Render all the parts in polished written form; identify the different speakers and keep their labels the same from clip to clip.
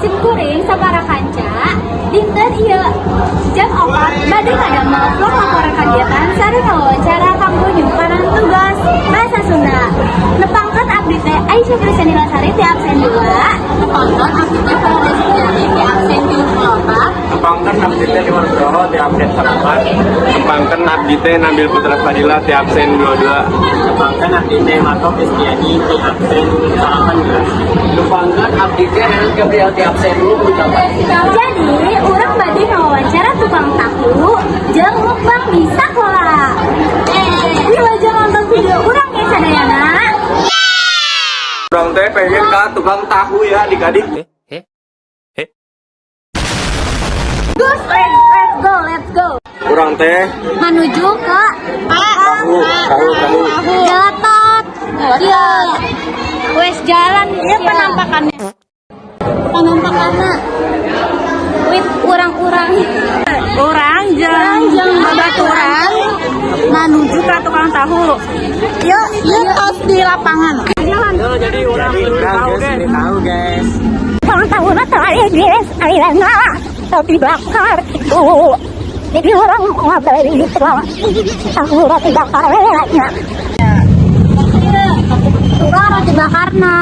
Speaker 1: Simkuring sabaraha kanca dinten ieu jam 4 bade kadamel vlog laporan kegiatan sareng wawancara kanggo nyumparan tugas bahasa Sunda. Nepangkeun abdi teh Aisyah Priscilla Sari ti absen 2. Nepangkeun abdi teh Farah Desiani ti absen 4.
Speaker 2: Nepangkeun abdi teh Iwan Nugroho ti absen 4. Nepangkeun abdi teh Nabil Putra Fadila ti absen 22. Nepangkeun abdi teh Mato Kristiani ti absen 18. Nepangkeun abdi teh Renan Gabriel ti absen 28.
Speaker 1: Jadi urang bade ngawawancara tukang tahu jeung mukbang di sakola. Wilujeng nonton video urang ge sadayana.
Speaker 2: Urang teh pengen ka tukang tahu ya adik-adik.
Speaker 1: Let's go.
Speaker 2: Urang teh
Speaker 1: Menuju ke
Speaker 2: tahu.
Speaker 1: Gatot. Iya. Wes jalan ieu penampakannya. Penampakanna with urang-urang. Urang jeung babaturan menuju ke tukang tahu. Yuk tos di lapangan. Jalan.
Speaker 2: Jadi urang tahu guys.
Speaker 1: Tukang tahu na terakhir guys, ayeuna roti bakar itu. Jadi orang ngabari gitu tahu roti bakar nya. Tukang roti bakarna.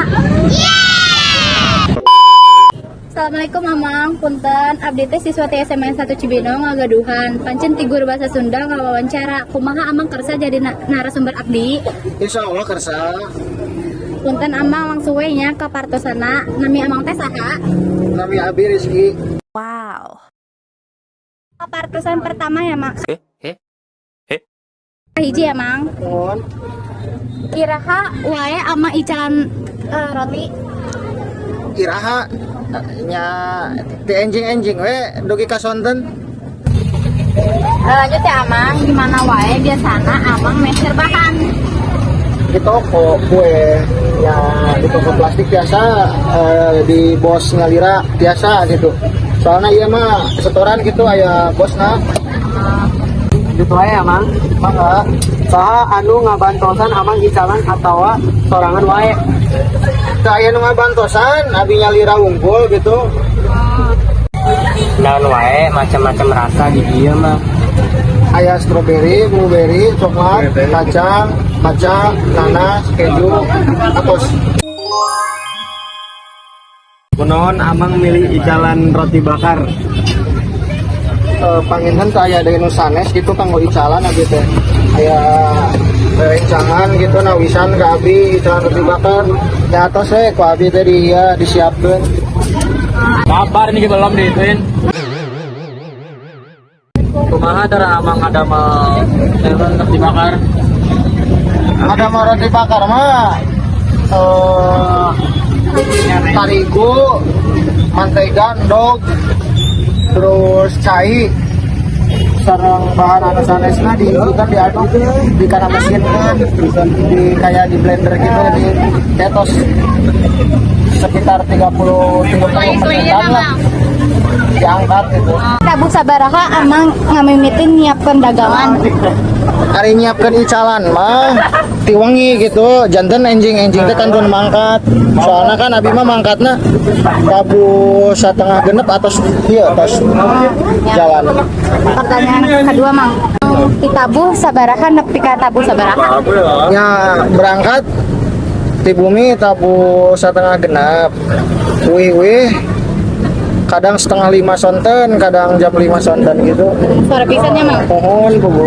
Speaker 1: Assalamualaikum Mamang, punten abdi teh siswa ti SMA 1 Cibinong ngagaduhan. Pancen ti guru bahasa Sunda ngawawancara. Kumaha Amang kersa jadi narasumber abdi?
Speaker 3: Insya Allah kersa.
Speaker 1: Punten Amang langsung we nya ka partosana. Nami Amang teh saha?
Speaker 3: Nami Abi Rizky.
Speaker 1: Wow. Partosan pertama ya, Mak. Hiji ya, Mang.
Speaker 3: Mohon.
Speaker 1: Iraha wae ama icalan roti.
Speaker 3: Iraha nya ti enjing we dugi ka sonten.
Speaker 1: Lanjut ya, Amang. Gimana wae biasana Amang meser bahan?
Speaker 3: Di toko kue ya di toko plastik biasa, di bos ngalira biasa gitu. Soalnya iya mah setoran gitu aya bosna.
Speaker 2: Gitu wae Amang.
Speaker 3: Mangga
Speaker 2: Saha anu ngabantosan Amang icalan atawa sorangan wae?
Speaker 3: saya nu ngabantosan abi nyalira unggul gitu.
Speaker 2: Naon wae macam-macam rasa di dieu mah.
Speaker 3: Aya strawberry, blueberry, coklat, kacang, maca, nanas, keju, terus
Speaker 2: Kunaon Amang milih icalan roti bakar?
Speaker 3: panginten teh aya deui nu sanes gitu kanggo icalan abi teh. Aya rencangan gitu nawisan ka abi icalan roti bakar. Ya atos we ku abi teh disiapkeun.
Speaker 2: Kabar ini belum diituin. Kumaha cara Amang ada mau roti bakar?
Speaker 3: Ada mah roti bakar mah tarigu, mantega, endog, terus cai, sareng bahan anu sanesna kan diaduk di kana mesin kan, di kayak di blender gitu di tetos sekitar 30 menitan lah diangkat gitu.
Speaker 1: Tabu sabaraha Amang ngamimitin nyiapkeun dagangan.
Speaker 3: Hari nyiapkan icalan mah tiwangi gitu, jantan enjing teh kan dun mangkat. Soalnya kan abi mah mangkatna tabu setengah genep atau tos jalan.
Speaker 1: Pertanyaan kedua, Mang. Ti tabu sabaraha nepi ka tabu sabaraha?
Speaker 3: Ya berangkat di bumi tabu setengah genap. Wih kadang setengah 5 sonten, kadang jam 5 sonten gitu.
Speaker 1: Suara pisannya, Mang.
Speaker 3: Mohon Bu.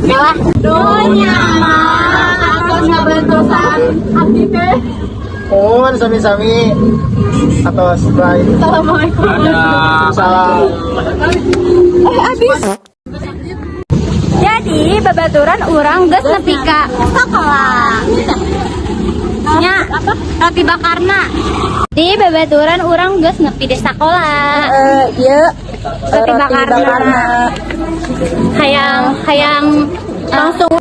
Speaker 1: Lah, donya Mang akan ngabantosan abdi teh.
Speaker 3: Mohon sami-sami atas baik.
Speaker 1: Assalamualaikum.
Speaker 3: Salam.
Speaker 1: Abis. Jadi babaturan urang geus nepi ka sakola. Nya roti bakarna. Di babaturan urang geus nepi di sakola.
Speaker 3: Ieu
Speaker 1: Roti bakarna. Hayang langsung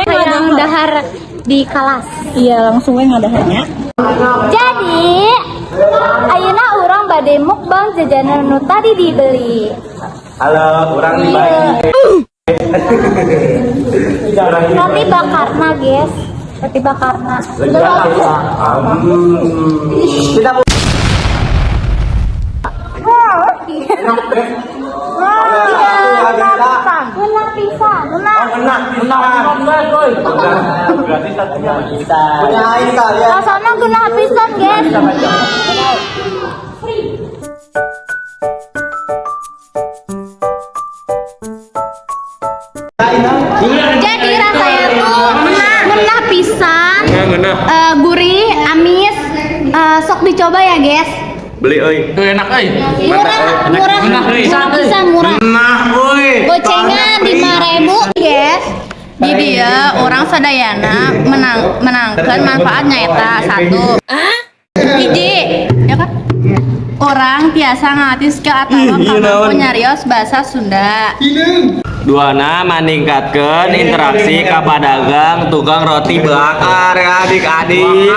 Speaker 1: hayang dahar di kelas.
Speaker 4: Iya langsung we ngadahannya.
Speaker 1: Jadi ayeuna urang bade mukbang jajanan nu tadi dibeli.
Speaker 2: Halo, urang dibagi.
Speaker 1: Roti bakarna, guys. Roti bakarna. Menang pisan.
Speaker 2: Berarti satunya bisa.
Speaker 1: Rasanya kena pisan, guys. Jadi rasanya tuh ngena pisan, gurih, amis, sok dicoba ya guys.
Speaker 2: Beli euy.
Speaker 5: Tuh enak euy.
Speaker 1: Murah pisan, murah. Gocengan 5.000 guys.
Speaker 4: Jadi ya orang sadayana menangkan manfaatnya eta satu. Hiji, ya kan? Orang biasa ngatis ke atawa kalau nyarios bahasa Sunda.
Speaker 2: Duana meningkatkan interaksi ke pedagang tukang roti bakar ya adik-adik.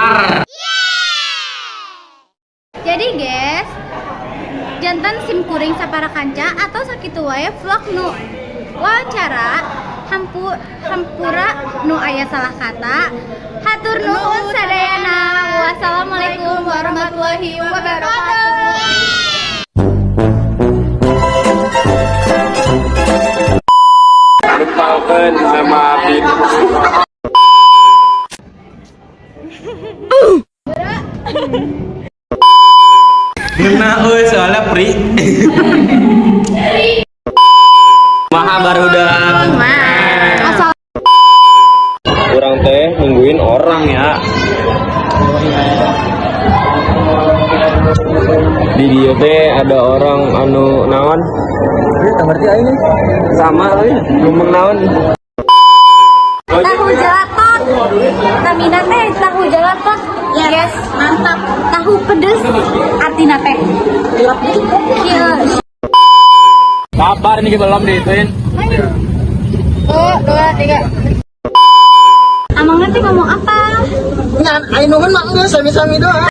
Speaker 1: Jadi guys, jantan sim kuring sapara kanca atau sakitu wae vlog nu wawancara hampura nu aya salah kata. Hatur nuhun sadayana. Wassalamualaikum warahmatullahi wabarakatuh.
Speaker 2: Lupakan sama Bin. Ngena euy soalnya pri. Maha barudak.
Speaker 1: Asal
Speaker 2: Kurang teh nungguin orang ya. Di dia teh ada orang anu naon? Berarti ini sama euy, ngomong naon.
Speaker 1: tahu jelatot. Tamina teh tahu jelatot. Yes, mantap. Tahu pedes artina teh. Kieu.
Speaker 2: Kabar ini belum diituin.
Speaker 1: 1, 2, 3. Amang nanti ngomong apa?
Speaker 3: Ngan ainuman mah enggak sami-sami doang.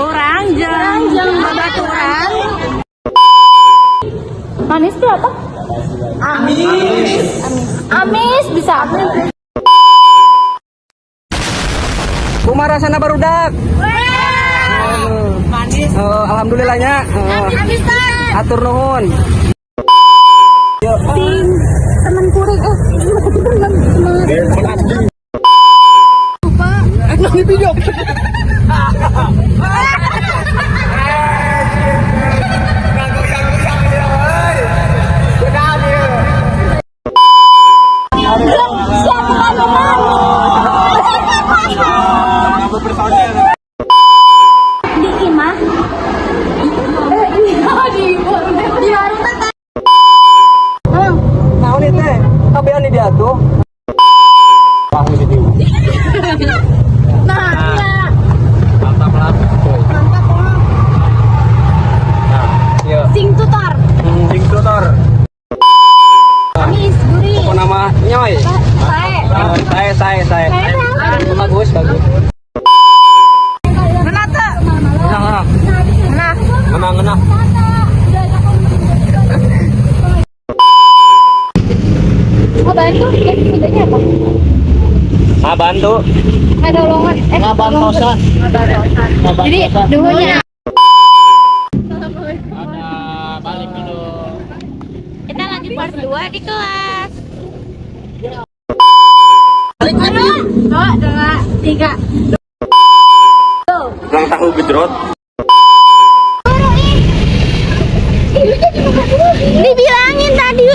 Speaker 4: Orang jangan babaturan.
Speaker 1: Manis tuh apa? Amis bisa.
Speaker 2: Kumaha rasana barudak?
Speaker 4: Manis.
Speaker 2: Alhamdulillahnya.
Speaker 1: Amis kan?
Speaker 2: Atur nuhun.
Speaker 1: Temen kuring di imah. Di warung teh.
Speaker 2: Naon ieu teh? Kabean di diatuh. Tahu di dieu.
Speaker 1: Nah, iya.
Speaker 2: Mantap lah.
Speaker 1: Mantap loh.
Speaker 2: Nah, iya.
Speaker 1: Sing tutor.
Speaker 2: Sing tutor.
Speaker 1: Amis, gurih.
Speaker 2: Apa nama nyoy?
Speaker 1: Sae.
Speaker 2: Saya. Bagus. Menang.
Speaker 1: Oh, bantu. Bedanya apa?
Speaker 2: Bantu.
Speaker 1: Ada lowongan.
Speaker 3: Ngabantosan.
Speaker 1: Jadi dulunya.
Speaker 5: Balik dulu.
Speaker 1: Kita lanjut part 2 di kelas. 1, 2, 3.
Speaker 2: Ulang tahu gejrot.
Speaker 1: Dibilangin tadi